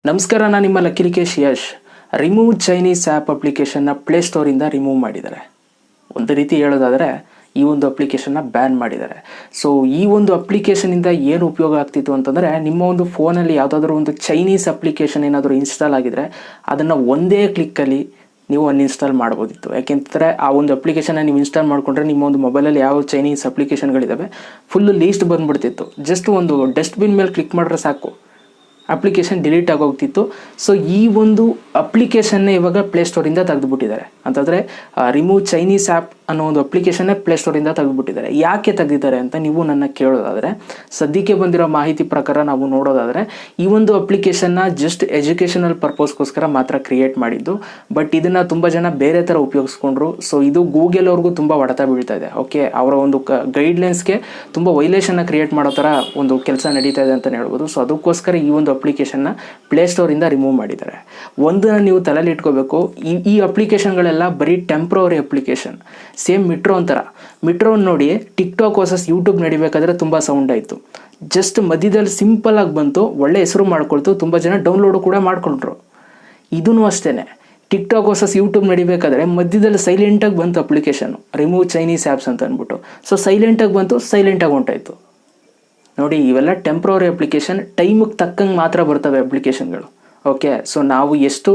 ನಮಸ್ಕಾರ, ನಾನು ನಿಮ್ಮ ಲಕ್ಕೇಶ್ ಯಶ್. ರಿಮೂವ್ ಚೈನೀಸ್ ಆ್ಯಪ್ ಅಪ್ಲಿಕೇಶನ್ನ ಪ್ಲೇಸ್ಟೋರಿಂದ ರಿಮೂವ್ ಮಾಡಿದ್ದಾರೆ. ಒಂದು ರೀತಿ ಹೇಳೋದಾದರೆ ಈ ಒಂದು ಅಪ್ಲಿಕೇಶನ್ನ ಬ್ಯಾನ್ ಮಾಡಿದ್ದಾರೆ. ಸೊ ಈ ಒಂದು ಅಪ್ಲಿಕೇಶನಿಂದ ಏನು ಉಪಯೋಗ ಆಗ್ತಿತ್ತು ಅಂತಂದರೆ, ನಿಮ್ಮ ಒಂದು ಫೋನಲ್ಲಿ ಯಾವುದಾದ್ರೂ ಒಂದು ಚೈನೀಸ್ ಅಪ್ಲಿಕೇಶನ್ ಏನಾದರೂ ಇನ್ಸ್ಟಾಲ್ ಆಗಿದರೆ ಅದನ್ನು ಒಂದೇ ಕ್ಲಿಕ್ಕಲ್ಲಿ ನೀವು ಅನ್ಇನ್ಸ್ಟಾಲ್ ಮಾಡ್ಬೋದಿತ್ತು. ಯಾಕೆಂತಂದರೆ ಆ ಒಂದು ಅಪ್ಲಿಕೇಶನ್ನ ನೀವು ಇನ್ಸ್ಟಾಲ್ ಮಾಡಿಕೊಂಡ್ರೆ ನಿಮ್ಮ ಒಂದು ಮೊಬೈಲಲ್ಲಿ ಯಾವ ಚೈನೀಸ್ ಅಪ್ಲಿಕೇಶನ್ಗಳಿದ್ದಾವೆ ಫುಲ್ಲು ಲೀಸ್ಟ್ ಬಂದುಬಿಡ್ತಿತ್ತು. ಜಸ್ಟ್ ಒಂದು ಡಸ್ಟ್ಬಿನ್ ಮೇಲೆ ಕ್ಲಿಕ್ ಮಾಡಿದ್ರೆ ಸಾಕು, ಅಪ್ಲಿಕೇಶನ್ ಡಿಲೀಟ್ ಆಗೋಗ್ತಿತ್ತು. ಸೊ ಈ ಒಂದು ಅಪ್ಲಿಕೇಶನ್ನೇ ಇವಾಗ ಪ್ಲೇಸ್ಟೋರಿಂದ ತೆಗೆದುಬಿಟ್ಟಿದ್ದಾರೆ. ಅಂತಂದರೆ ರಿಮೂವ್ ಚೈನೀಸ್ ಆ್ಯಪ್ ಅನ್ನೋ ಒಂದು ಅಪ್ಲಿಕೇಶನ್ನೇ ಪ್ಲೇಸ್ಟೋರಿಂದ ತೆಗೆದುಬಿಟ್ಟಿದ್ದಾರೆ. ಯಾಕೆ ತೆಗೆದಿದ್ದಾರೆ ಅಂತ ನೀವು ನನ್ನ ಕೇಳೋದಾದರೆ, ಸದ್ಯಕ್ಕೆ ಬಂದಿರೋ ಮಾಹಿತಿ ಪ್ರಕಾರ ನಾವು ನೋಡೋದಾದರೆ ಈ ಒಂದು ಅಪ್ಲಿಕೇಶನ್ನ ಜಸ್ಟ್ ಎಜುಕೇಷನಲ್ ಪರ್ಪಸ್ಗೋಸ್ಕರ ಮಾತ್ರ ಕ್ರಿಯೇಟ್ ಮಾಡಿದ್ದು. ಬಟ್ ಇದನ್ನು ತುಂಬ ಜನ ಬೇರೆ ಥರ ಉಪಯೋಗಿಸ್ಕೊಂಡ್ರು. ಸೊ ಇದು ಗೂಗಲ್ ಅವ್ರಿಗೂ ತುಂಬ ಹೊಡೆತ ಬೀಳ್ತಾ ಇದೆ. ಓಕೆ, ಅವರ ಒಂದು ಗೈಡ್ಲೈನ್ಸ್ಗೆ ತುಂಬ ವೈಲೇಷನ್ನ ಕ್ರಿಯೇಟ್ ಮಾಡೋ ಥರ ಒಂದು ಕೆಲಸ ನಡೀತಾ ಇದೆ ಅಂತಲೇ ಹೇಳ್ಬೋದು. ಸೊ ಅದಕ್ಕೋಸ್ಕರ ಈ ಒಂದು ಅಪ್ಲಿಕೇಶನ್ನ ಪ್ಲೇಸ್ಟೋರಿಂದ ರಿಮೂವ್ ಮಾಡಿದ್ದಾರೆ. ಒಂದನ್ನು ನೀವು ತಲೆಯಲ್ಲಿ ಇಟ್ಕೋಬೇಕು, ಈ ಅಪ್ಲಿಕೇಶನ್ಗಳೆಲ್ಲ ಬರೀ ಟೆಂಪ್ರವರಿ ಅಪ್ಲಿಕೇಶನ್. ಸೇಮ್ ಮಿಟ್ರೋ ಒಂಥರ. ಮಿಟ್ರೋನ್ ನೋಡಿ, ಟಿಕ್ಟಾಕ್ ವರ್ಸಸ್ ಯೂಟ್ಯೂಬ್ ನಡಿಬೇಕಾದ್ರೆ ತುಂಬ ಸೌಂಡ್ ಆಯಿತು. ಜಸ್ಟ್ ಮಧ್ಯದಲ್ಲಿ ಸಿಂಪಲಾಗಿ ಬಂತು, ಒಳ್ಳೆ ಹೆಸರು ಮಾಡ್ಕೊಳ್ತು, ತುಂಬ ಜನ ಡೌನ್ಲೋಡು ಕೂಡ ಮಾಡ್ಕೊಂಡ್ರು. ಇದೂ ಅಷ್ಟೇ, ಟಿಕ್ಟಾಕ್ ವರ್ಸಸ್ ಯೂಟ್ಯೂಬ್ ನಡಿಬೇಕಾದ್ರೆ ಮಧ್ಯದಲ್ಲಿ ಸೈಲೆಂಟಾಗಿ ಬಂತು ಅಪ್ಲಿಕೇಶನ್, ರಿಮೂವ್ ಚೈನೀಸ್ ಆ್ಯಪ್ಸ್ ಅಂತ ಅಂದ್ಬಿಟ್ಟು. ಸೊ ಸೈಲೆಂಟಾಗಿ ಬಂತು, ಸೈಲೆಂಟಾಗಿ ಹೊಂಟಾಯಿತು. ನೋಡಿ, ಇವೆಲ್ಲ ಟೆಂಪ್ರವರಿ ಅಪ್ಲಿಕೇಶನ್, ಟೈಮಿಗೆ ತಕ್ಕಂಗೆ ಮಾತ್ರ ಬರ್ತವೆ ಅಪ್ಲಿಕೇಶನ್ಗಳು. ಓಕೆ, ಸೊ ನಾವು ಎಷ್ಟು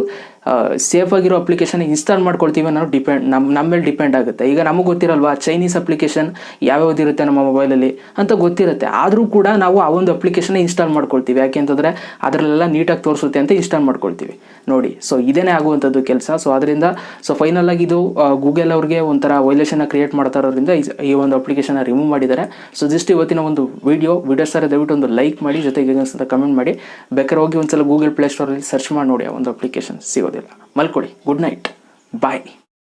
ಸೇಫಾಗಿರೋ ಅಪ್ಲಿಕೇಶನ್ ಇನ್ಸ್ಟಾಲ್ ಮಾಡ್ಕೊಳ್ತೀವಿ ಅನ್ನೋ ನಮ್ಮ ಮೇಲೆ ಡಿಪೆಂಡ್ ಆಗುತ್ತೆ. ಈಗ ನಮಗೆ ಗೊತ್ತಿರಲ್ವಾ ಚೈನೀಸ್ ಅಪ್ಲಿಕೇಶನ್ ಯಾವ್ಯಾವ್ದು ಇರುತ್ತೆ ನಮ್ಮ ಮೊಬೈಲಲ್ಲಿ ಅಂತ ಗೊತ್ತಿರುತ್ತೆ. ಆದರೂ ಕೂಡ ನಾವು ಆ ಒಂದು ಅಪ್ಲಿಕೇಶನ್ ಇನ್ಸ್ಟಾಲ್ ಮಾಡ್ಕೊಳ್ತೀವಿ. ಯಾಕೆ ಅಂತಂದರೆ ಅದರಲ್ಲೆಲ್ಲ ನೀಟಾಗಿ ತೋರಿಸುತ್ತೆ ಅಂತ ಇನ್ಸ್ಟಾಲ್ ಮಾಡ್ಕೊಳ್ತೀವಿ. ನೋಡಿ, ಸೊ ಇದೇನೇ ಆಗುವಂಥದ್ದು ಕೆಲಸ. ಸೊ ಅದರಿಂದ ಫೈನಲ್ ಆಗಿ ಇದು ಗೂಗಲ್ ಅವ್ರಿಗೆ ಒಂಥರ ವೈಲೇಷನ್ನ ಕ್ರಿಯೇಟ್ ಮಾಡ್ತಾ ಇರೋದ್ರಿಂದ ಈ ಒಂದು ಅಪ್ಲಿಕೇಶನ್ನ ರಿಮೂವ್ ಮಾಡಿದ್ದಾರೆ. ಸೊ ಜಸ್ಟ್ ಇವತ್ತಿನ ಒಂದು ವಿಡಿಯೋ ಸರ್ ದಯವಿಟ್ಟು ಒಂದು ಲೈಕ್ ಮಾಡಿ, ಜೊತೆಗೆ ಅಂತ ಕಮೆಂಟ್ ಮಾಡಿ. ಬೇಕಾದ್ರೆ ಹೋಗಿ ಒಂದ್ಸಲ ಗೂಗಲ್ ಪ್ಲೇಸ್ಟೋರಲ್ಲಿ ಸರ್ಚ್ ಮಾಡಿ ನೋಡಿ, ಆ ಒಂದು ಅಪ್ಲಿಕೇಶನ್ ಸಿಗೋದಿಲ್ಲ. ಮಲ್ಕೊಳ್ಳಿ. ಗುಡ್ ನೈಟ್, ಬಾಯ್.